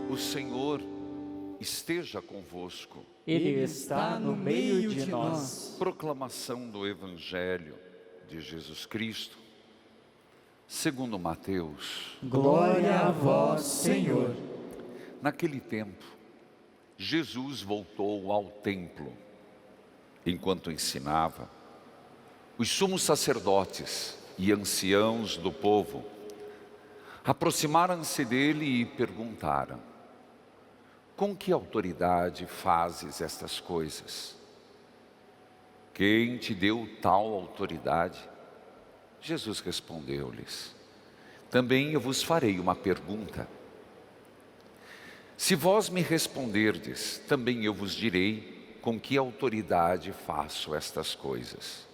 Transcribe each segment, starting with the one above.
O Senhor esteja convosco. Ele está no meio de nós. Proclamação do Evangelho de Jesus Cristo, segundo Mateus. Glória a vós, Senhor. Naquele tempo, Jesus voltou ao templo. Enquanto ensinava, os sumos sacerdotes e anciãos do povo aproximaram-se dele e perguntaram: com que autoridade fazes estas coisas? Quem te deu tal autoridade? Jesus respondeu-lhes: também eu vos farei uma pergunta. Se vós me responderdes, também eu vos direi com que autoridade faço estas coisas.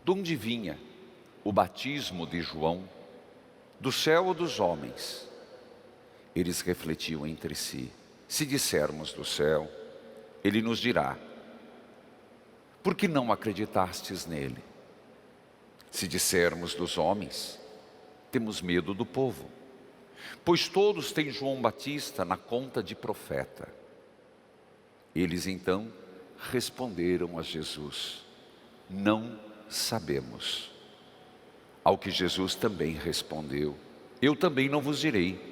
De onde vinha o batismo de João? Do céu ou dos homens? Eles refletiam entre si: se dissermos do céu, ele nos dirá: por que não acreditastes nele? Se dissermos dos homens, temos medo do povo, pois todos têm João Batista na conta de profeta. Eles então responderam a Jesus: não sabemos. Ao que Jesus também respondeu: eu também não vos direi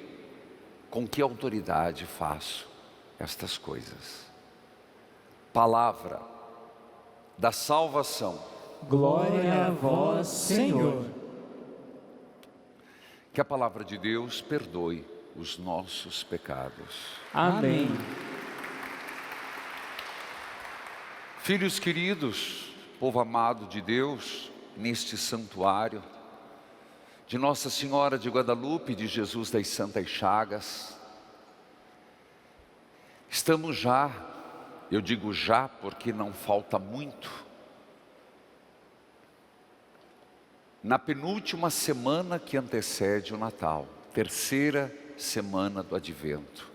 com que autoridade faço estas coisas. Palavra da salvação. Glória a vós, Senhor. Que a palavra de Deus perdoe os nossos pecados. Amém. Filhos queridos, povo amado de Deus, neste santuário de Nossa Senhora de Guadalupe, de Jesus das Santas Chagas, estamos já, eu digo já porque não falta muito, na penúltima semana que antecede o Natal, terceira semana do Advento.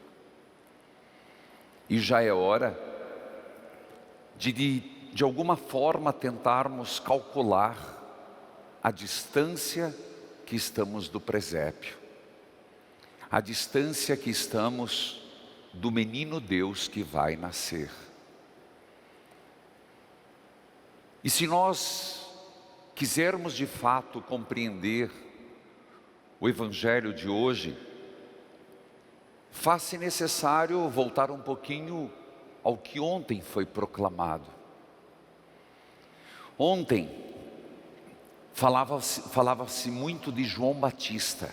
E já é hora de alguma forma tentarmos calcular a distância que estamos do presépio, a distância que estamos do menino Deus que vai nascer. E se nós quisermos de fato compreender o Evangelho de hoje, faz-se necessário voltar um pouquinho ao que ontem foi proclamado. Ontem falava-se muito de João Batista,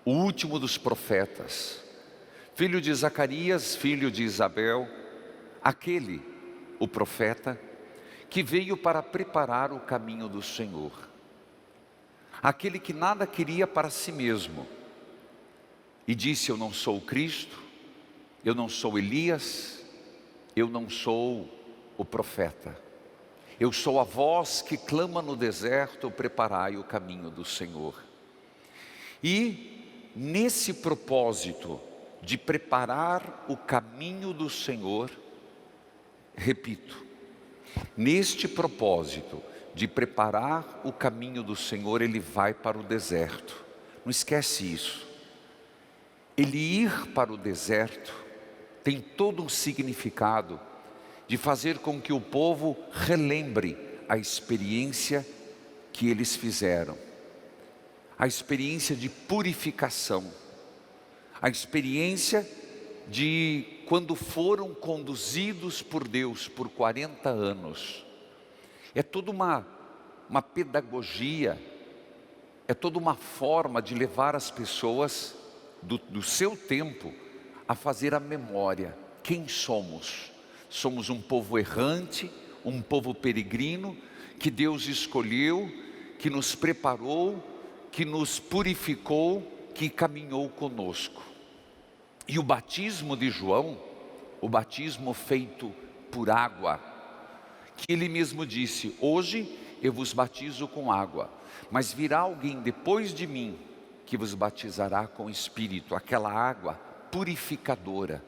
o último dos profetas, filho de Zacarias, filho de Isabel, aquele, o profeta, que veio para preparar o caminho do Senhor, aquele que nada queria para si mesmo, e disse: eu não sou o Cristo, eu não sou Elias, eu não sou o profeta, eu sou a voz que clama no deserto: preparai o caminho do Senhor. E nesse propósito de preparar o caminho do Senhor, repito, neste propósito de preparar o caminho do Senhor, ele vai para o deserto. Não esquece isso. Ele ir para o deserto tem todo um significado de fazer com que o povo relembre a experiência que eles fizeram, a experiência de purificação, a experiência de quando foram conduzidos por Deus por 40 anos. É toda uma pedagogia, é toda uma forma de levar as pessoas do seu tempo a fazer a memória. Quem somos? Somos um povo errante, um povo peregrino, que Deus escolheu, que nos preparou, que nos purificou, que caminhou conosco. E o batismo de João, o batismo feito por água, que ele mesmo disse: hoje eu vos batizo com água, mas virá alguém depois de mim, que vos batizará com o Espírito, aquela água purificadora,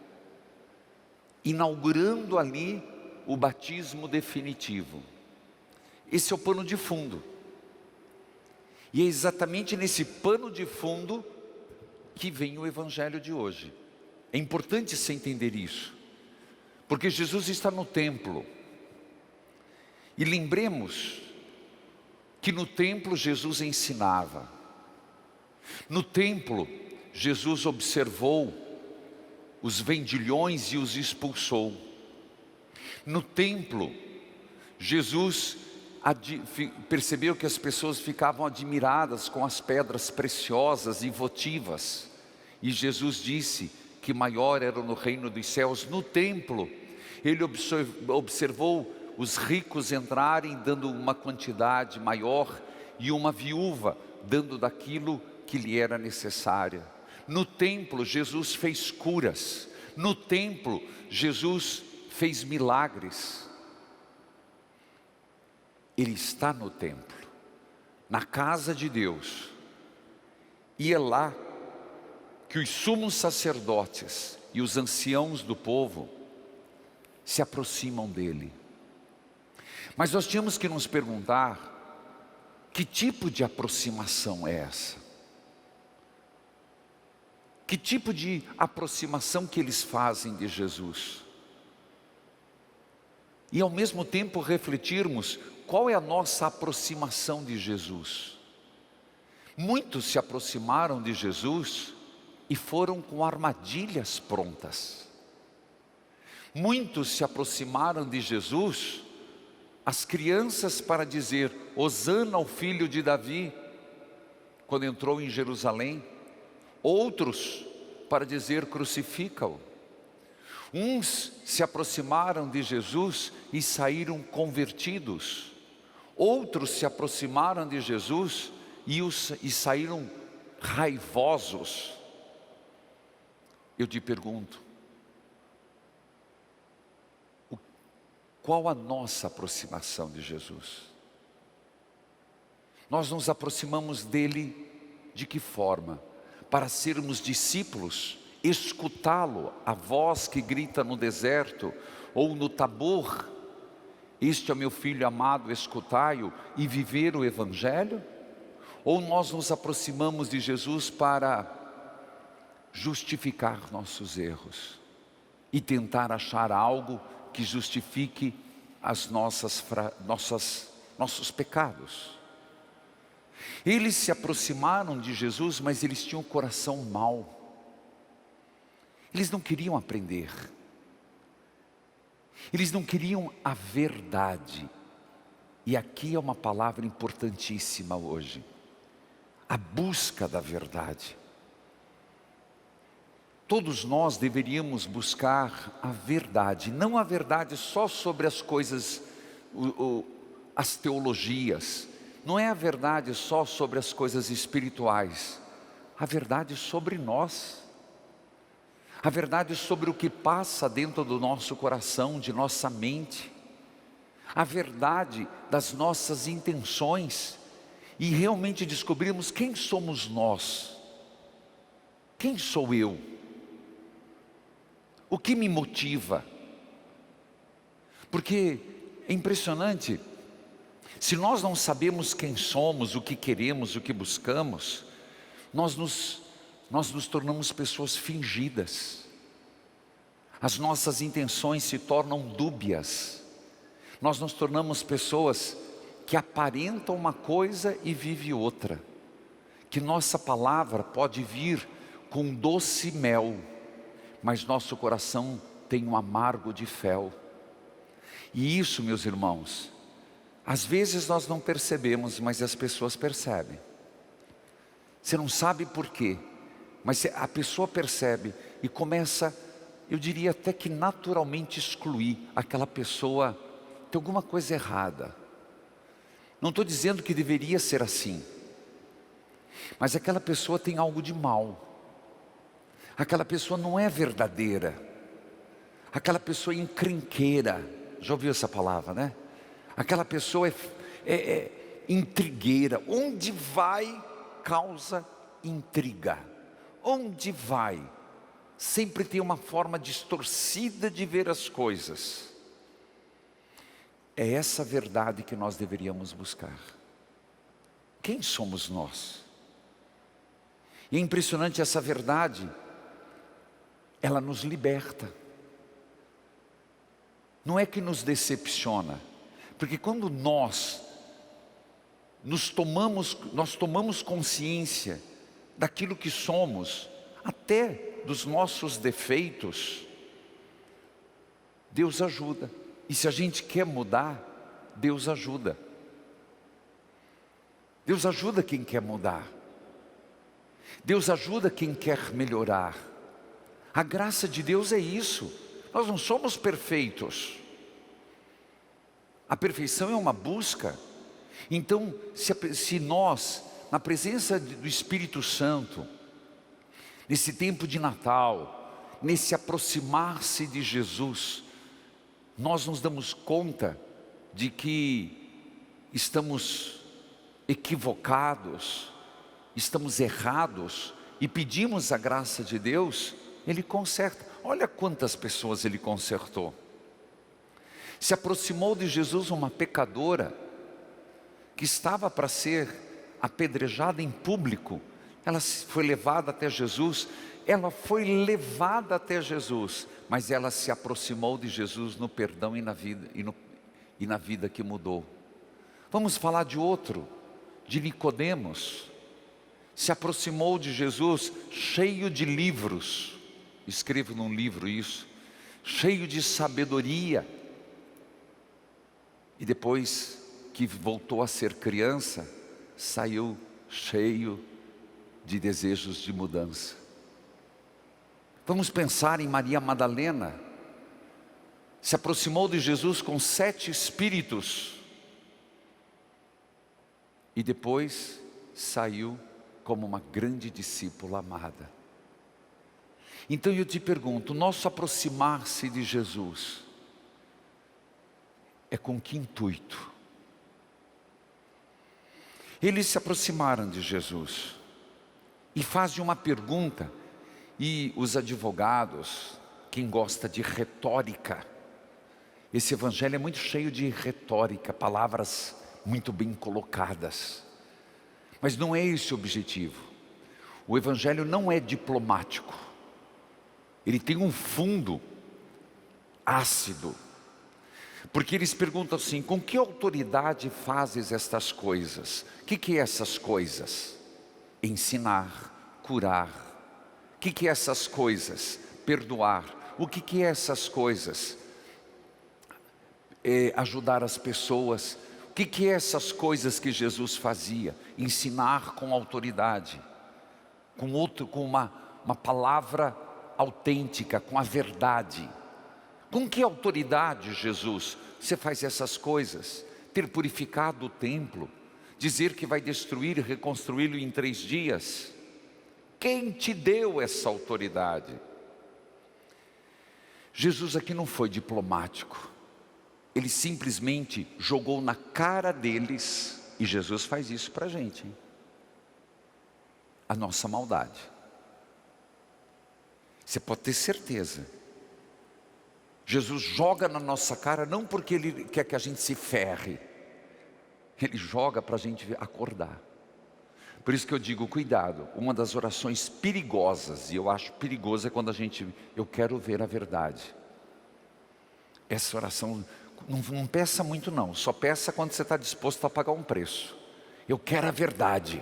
inaugurando ali o batismo definitivo. Esse é o pano de fundo. E é exatamente nesse pano de fundo que vem o evangelho de hoje. É importante se entender isso, porque Jesus está no templo. E lembremos que no templo Jesus ensinava. No templo Jesus observou os vendilhões e os expulsou. No templo Jesus percebeu que as pessoas ficavam admiradas com as pedras preciosas e votivas. E Jesus disse que maior era no reino dos céus. No templo, ele observou os ricos entrarem dando uma quantidade maior e uma viúva dando daquilo que lhe era necessária. No templo, Jesus fez curas. No templo, Jesus fez milagres. Ele está no templo, na casa de Deus. E é lá que os sumos sacerdotes e os anciãos do povo se aproximam dele. Mas nós tínhamos que nos perguntar, que tipo de aproximação é essa? Que tipo de aproximação que eles fazem de Jesus? E ao mesmo tempo refletirmos, qual é a nossa aproximação de Jesus? Muitos se aproximaram de Jesus e foram com armadilhas prontas. Muitos se aproximaram de Jesus, as crianças, para dizer Hosana ao filho de Davi, quando entrou em Jerusalém. Outros para dizer crucifica-o. Uns se aproximaram de Jesus e saíram convertidos. Outros se aproximaram de Jesus e saíram raivosos. Eu te pergunto, qual a nossa aproximação de Jesus? Nós nos aproximamos dele de que forma? Para sermos discípulos, escutá-lo, a voz que grita no deserto ou no Tabor, este é meu filho amado, escutai-o, e viver o evangelho? Ou nós nos aproximamos de Jesus para justificar nossos erros e tentar achar algo que justifique as nossos pecados? Eles se aproximaram de Jesus, mas eles tinham um coração mau. Eles não queriam aprender. Eles não queriam a verdade. E aqui é uma palavra importantíssima hoje. A busca da verdade. Todos nós deveríamos buscar a verdade. Não a verdade só sobre as coisas, as teologias. Não é a verdade só sobre as coisas espirituais. A verdade sobre nós. A verdade sobre o que passa dentro do nosso coração, de nossa mente. A verdade das nossas intenções. E realmente descobrirmos quem somos nós. Quem sou eu? O que me motiva? Porque é impressionante. Se nós não sabemos quem somos, o que queremos, o que buscamos, nós nos tornamos pessoas fingidas. As nossas intenções se tornam dúbias. Nós nos tornamos pessoas que aparentam uma coisa e vivem outra. Que nossa palavra pode vir com doce mel, mas nosso coração tem um amargo de fel. E isso, meus irmãos, às vezes nós não percebemos, mas as pessoas percebem. Você não sabe por quê, mas a pessoa percebe e começa, eu diria até que naturalmente excluir aquela pessoa. Tem alguma coisa errada. Não estou dizendo que deveria ser assim, mas aquela pessoa tem algo de mal. Aquela pessoa não é verdadeira. Aquela pessoa é encrenqueira. Já ouviu essa palavra, né? Aquela pessoa é intrigueira. Onde vai, causa intriga. Onde vai, sempre tem uma forma distorcida de ver as coisas. É essa verdade que nós deveríamos buscar. Quem somos nós? E é impressionante essa verdade, ela nos liberta. Não é que nos decepciona, porque quando nós tomamos consciência daquilo que somos, até dos nossos defeitos, Deus ajuda. E se a gente quer mudar, Deus ajuda. Deus ajuda quem quer mudar. Deus ajuda quem quer melhorar. A graça de Deus é isso. Nós não somos perfeitos. A perfeição é uma busca. Então, se nós, na presença do Espírito Santo, nesse tempo de Natal, nesse aproximar-se de Jesus, nós nos damos conta de que estamos equivocados, estamos errados e pedimos a graça de Deus, Ele conserta. Olha quantas pessoas Ele consertou. Se aproximou de Jesus uma pecadora que estava para ser apedrejada em público. Ela foi levada até Jesus, mas ela se aproximou de Jesus no perdão e na vida que mudou. Vamos falar de outro, de Nicodemos. Se aproximou de Jesus cheio de livros, escrevo num livro isso, cheio de sabedoria. E depois que voltou a ser criança, saiu cheio de desejos de mudança. Vamos pensar em Maria Madalena. Se aproximou de Jesus com 7 espíritos. E depois saiu como uma grande discípula amada. Então eu te pergunto, nosso aproximar-se de Jesus é com que intuito? Eles se aproximaram de Jesus e fazem uma pergunta, e os advogados, quem gosta de retórica, esse evangelho é muito cheio de retórica, palavras muito bem colocadas, mas não é esse o objetivo. O evangelho não é diplomático, ele tem um fundo ácido, porque eles perguntam assim: com que autoridade fazes estas coisas? O que é essas coisas? Ensinar, curar. O que é essas coisas? Perdoar. O que é essas coisas? Ajudar as pessoas. O que é essas coisas que Jesus fazia? Ensinar com autoridade, com uma palavra autêntica, com a verdade. Com que autoridade, Jesus, você faz essas coisas? Ter purificado o templo, dizer que vai destruir e reconstruí-lo em 3 dias? Quem te deu essa autoridade? Jesus aqui não foi diplomático. Ele simplesmente jogou na cara deles, e Jesus faz isso para a gente, hein? A nossa maldade. Você pode ter certeza. Jesus joga na nossa cara, não porque Ele quer que a gente se ferre, Ele joga para a gente acordar. Por isso que eu digo, cuidado, uma das orações perigosas, e eu acho perigoso, é quando eu quero ver a verdade. Essa oração, não peça muito não, só peça quando você está disposto a pagar um preço. Eu quero a verdade.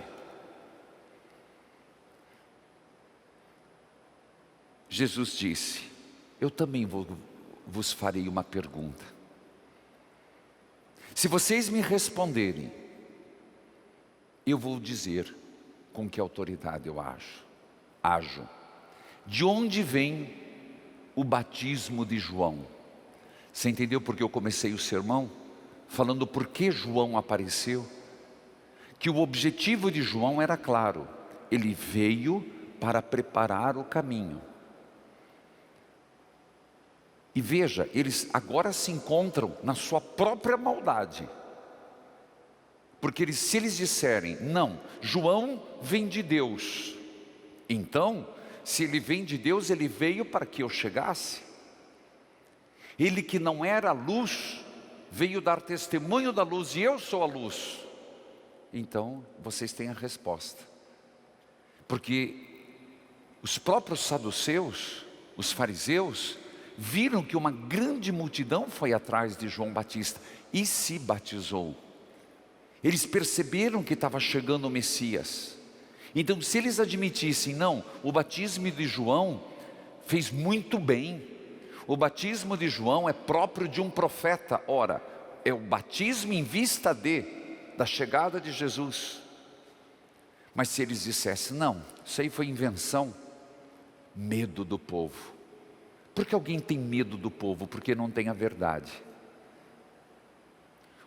Jesus disse: eu também vos farei uma pergunta. Se vocês me responderem, eu vou dizer com que autoridade eu ajo. De onde vem o batismo de João? Você entendeu porque eu comecei o sermão? Falando por que João apareceu? Que o objetivo de João era claro. Ele veio para preparar o caminho. E veja, eles agora se encontram na sua própria maldade. Porque se eles disserem, não, João vem de Deus, então, se ele vem de Deus, ele veio para que eu chegasse. Ele que não era a luz, veio dar testemunho da luz, e eu sou a luz. Então, vocês têm a resposta. Porque os próprios saduceus, os fariseus, viram que uma grande multidão foi atrás de João Batista e se batizou. Eles perceberam que estava chegando o Messias. Então, se eles admitissem, não, o batismo de João fez muito bem, o batismo de João é próprio de um profeta, ora, é o batismo em vista da chegada de Jesus. Mas se eles dissessem, não, isso aí foi invenção, medo do povo. Por que alguém tem medo do povo? Porque não tem a verdade.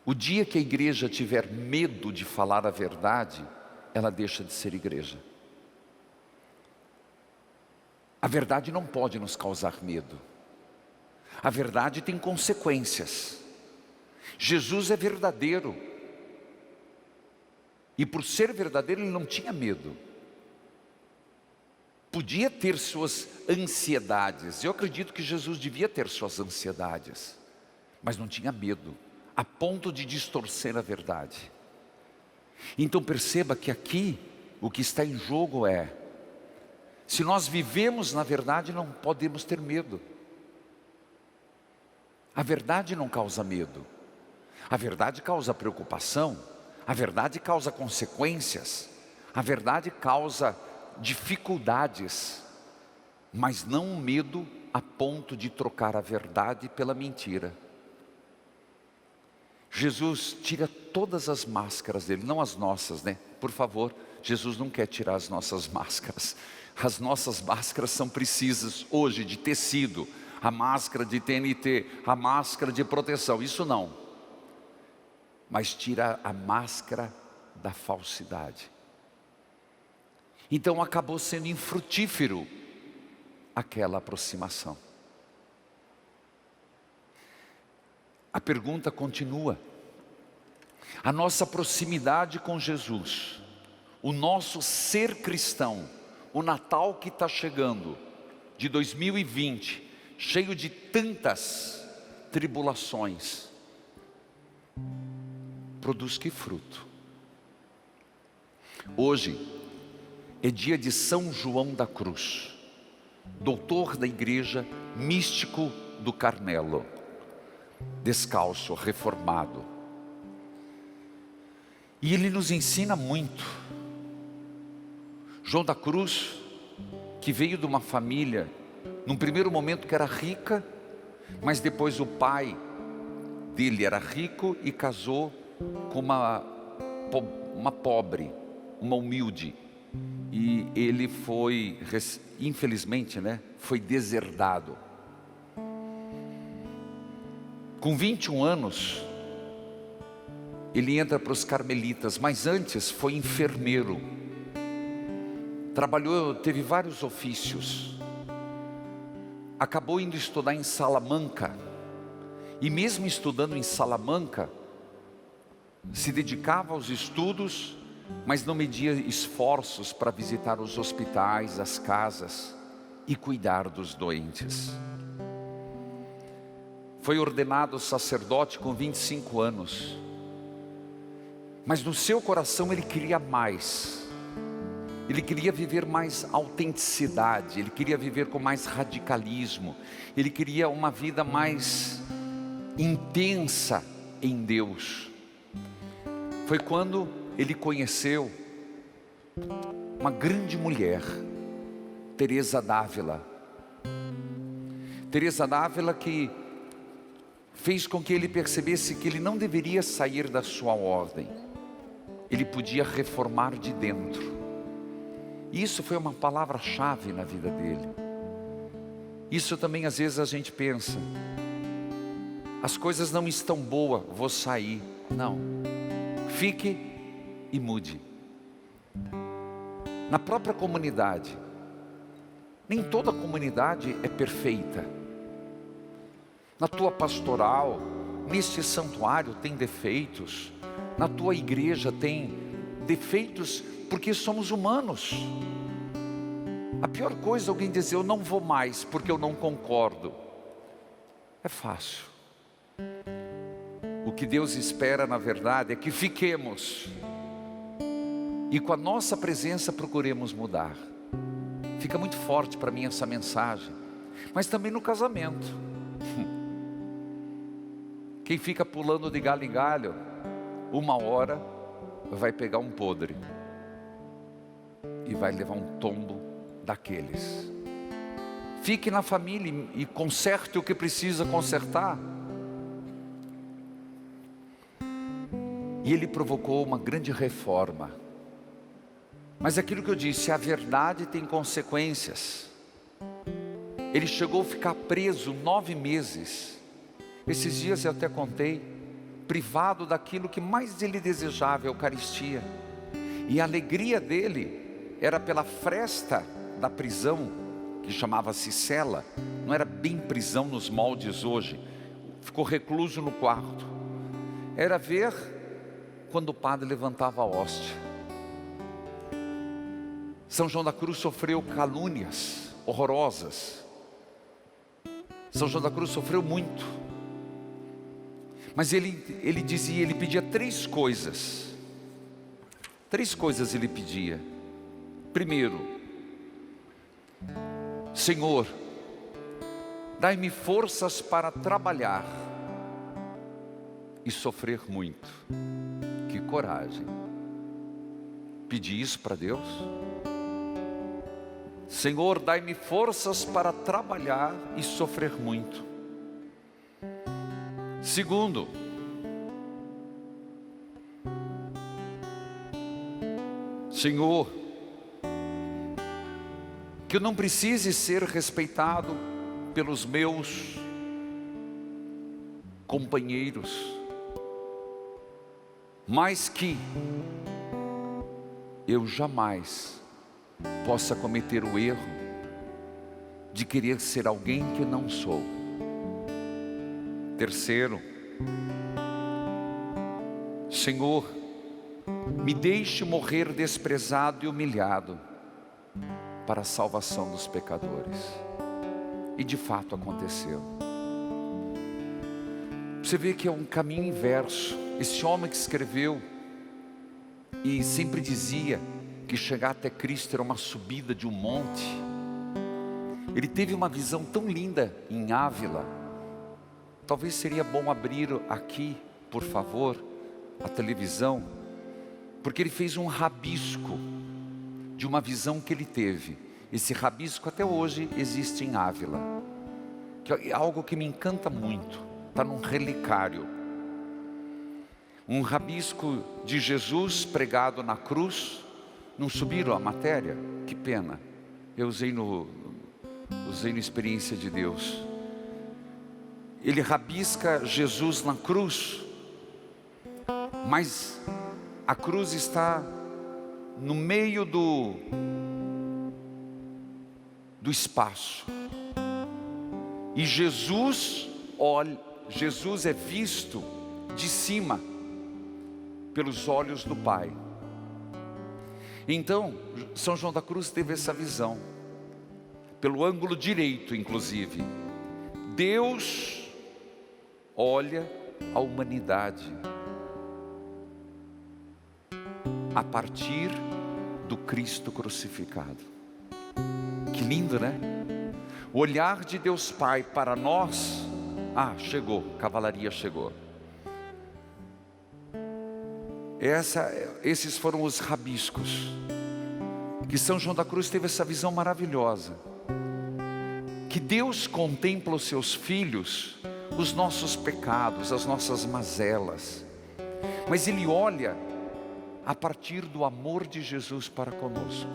O dia que a igreja tiver medo de falar a verdade, ela deixa de ser igreja. A verdade não pode nos causar medo. A verdade tem consequências. Jesus é verdadeiro. E por ser verdadeiro, ele não tinha medo. Podia ter suas ansiedades. Eu acredito que Jesus devia ter suas ansiedades. Mas não tinha medo, a ponto de distorcer a verdade. Então perceba que aqui, o que está em jogo é, se nós vivemos na verdade, não podemos ter medo. A verdade não causa medo. A verdade causa preocupação. A verdade causa consequências. A verdade causa dificuldades. Mas não um medo a ponto de trocar a verdade pela mentira. Jesus tira todas as máscaras dele, não as nossas, né? Por favor, Jesus não quer tirar as nossas máscaras. As nossas máscaras são precisas hoje de tecido. A máscara de TNT, a máscara de proteção, isso não. Mas tira a máscara da falsidade. Então acabou sendo infrutífero aquela aproximação. A pergunta continua. A nossa proximidade com Jesus, o nosso ser cristão, o Natal que está chegando, de 2020, cheio de tantas tribulações, produz que fruto? Hoje é dia de São João da Cruz, doutor da igreja, místico do Carmelo, descalço, reformado. E ele nos ensina muito. João da Cruz, que veio de uma família, num primeiro momento que era rica, mas depois o pai dele era rico e casou com uma pobre, uma humilde. E ele foi, infelizmente, foi deserdado. Com 21 anos, ele entra para os carmelitas, mas antes foi enfermeiro. Trabalhou, teve vários ofícios. Acabou indo estudar em Salamanca. E mesmo estudando em Salamanca, se dedicava aos estudos, mas não media esforços para visitar os hospitais, as casas e cuidar dos doentes. Foi ordenado sacerdote com 25 anos. Mas no seu coração ele queria mais. Ele queria viver mais autenticidade, ele queria viver com mais radicalismo, ele queria uma vida mais intensa em Deus. Foi quando ele conheceu uma grande mulher, Teresa d'Ávila. Teresa d'Ávila que fez com que ele percebesse que ele não deveria sair da sua ordem. Ele podia reformar de dentro. E isso foi uma palavra-chave na vida dele. Isso também às vezes a gente pensa, as coisas não estão boas, vou sair. Não, fique e mude. Na própria comunidade, nem toda comunidade é perfeita. Na tua pastoral, neste santuário tem defeitos. Na tua igreja tem defeitos, porque somos humanos. A pior coisa é alguém dizer, eu não vou mais porque eu não concordo. É fácil. O que Deus espera na verdade é que fiquemos. e com a nossa presença procuremos mudar. Fica muito forte para mim essa mensagem, mas também no casamento. Quem fica pulando de galho em galho, uma hora vai pegar um podre e vai levar um tombo daqueles. Fique na família e conserte o que precisa consertar. E ele provocou uma grande reforma. Mas aquilo que eu disse, a verdade tem consequências. Ele chegou a ficar preso 9 meses. Esses dias eu até contei, privado daquilo que mais ele desejava, a Eucaristia. E a alegria dele era pela fresta da prisão, que chamava-se cela. Não era bem prisão nos moldes hoje. Ficou recluso no quarto. Era ver quando o padre levantava a hóstia. São João da Cruz sofreu calúnias horrorosas. São João da Cruz sofreu muito. Mas ele dizia, ele pedia 3 coisas. 3 coisas ele pedia. Primeiro, Senhor, dai-me forças para trabalhar e sofrer muito. Que coragem. Pedir isso para Deus? Senhor, dai-me forças para trabalhar e sofrer muito. Segundo, Senhor, que eu não precise ser respeitado pelos meus companheiros, mas que eu jamais possa cometer o erro de querer ser alguém que não sou. Terceiro, Senhor, me deixe morrer desprezado e humilhado para a salvação dos pecadores. E de fato aconteceu. Você vê que é um caminho inverso. Esse homem que escreveu e sempre dizia que chegar até Cristo era uma subida de um monte. Ele teve uma visão tão linda em Ávila. Talvez seria bom abrir aqui, por favor, a televisão, porque ele fez um rabisco de uma visão que ele teve. Esse rabisco até hoje existe em Ávila, que é algo que me encanta muito. Está num relicário. Um rabisco de Jesus pregado na cruz. Não subiram a matéria? Que pena. Eu usei no Experiência de Deus. Ele rabisca Jesus na cruz, mas a cruz está no meio do espaço. E Jesus é visto de cima pelos olhos do Pai. Então, São João da Cruz teve essa visão, pelo ângulo direito inclusive. Deus olha a humanidade a partir do Cristo crucificado. Que lindo, né? O olhar de Deus Pai para nós. Chegou, cavalaria chegou. Esses foram os rabiscos que São João da Cruz teve essa visão maravilhosa, que Deus contempla os seus filhos, os nossos pecados, as nossas mazelas, mas Ele olha a partir do amor de Jesus para conosco.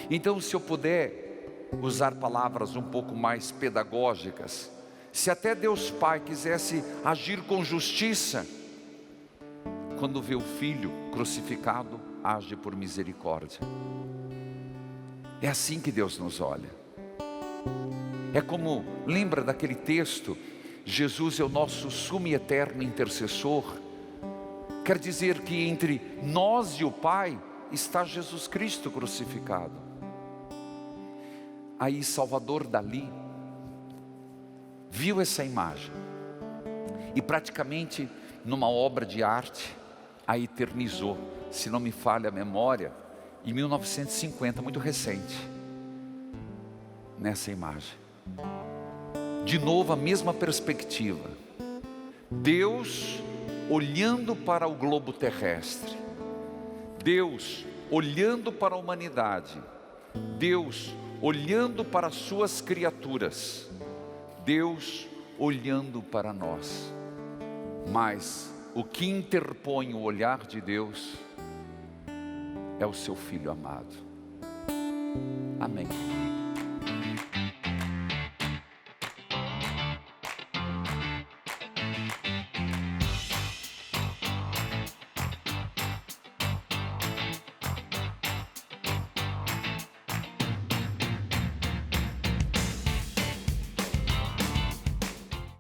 Então, se eu puder usar palavras um pouco mais pedagógicas, se até Deus Pai quisesse agir com justiça, quando vê o Filho crucificado, age por misericórdia. É assim que Deus nos olha. É como, lembra daquele texto, Jesus é o nosso sumo e eterno intercessor. Quer dizer que entre nós e o Pai está Jesus Cristo crucificado. Aí Salvador Dalí viu essa imagem e praticamente numa obra de arte a eternizou. se não me falha a memória, em 1950, muito recente, nessa imagem. De novo a mesma perspectiva. Deus olhando para o globo terrestre, Deus olhando para a humanidade, Deus olhando para as suas criaturas, Deus olhando para nós. Mas o que interpõe o olhar de Deus é o seu Filho amado. Amém.